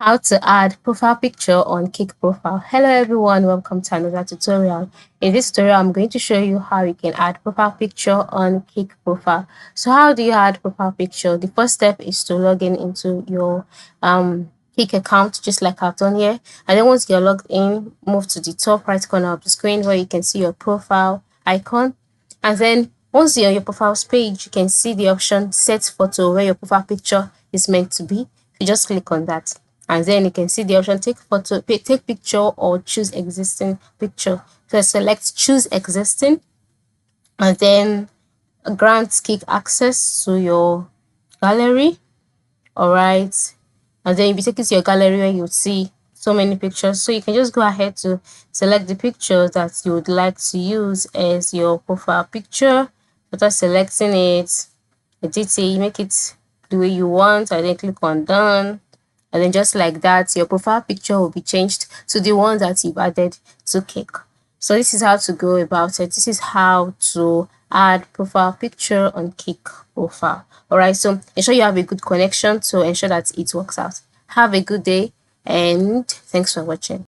How to add profile picture on Kik Profile. Hello everyone, welcome to another tutorial. In this tutorial, I'm going to show you how you can add profile picture on Kik Profile. So how do you add profile picture? The first step is to log in into your Kik account, just like I've done here. And then once you're logged in, move to the top right corner of the screen where you can see your profile icon. And then once you're on your profiles page, you can see the option set photo where your profile picture is meant to be. You just click on that. And then you can see the option take photo, take picture, or choose existing picture. So select choose existing, and then grant Kik access to your gallery. All right, and then you'll be taken to your gallery where you see so many pictures. So you can just go ahead to select the picture that you would like to use as your profile picture. After selecting it, edit it, make it the way you want, and then click on done. And then just like that, your profile picture will be changed to the one that you've added to Kik. So this is how to go about it. This is how to add profile picture on Kik Profile. All right, so ensure you have a good connection to ensure that it works out. Have a good day and thanks for watching.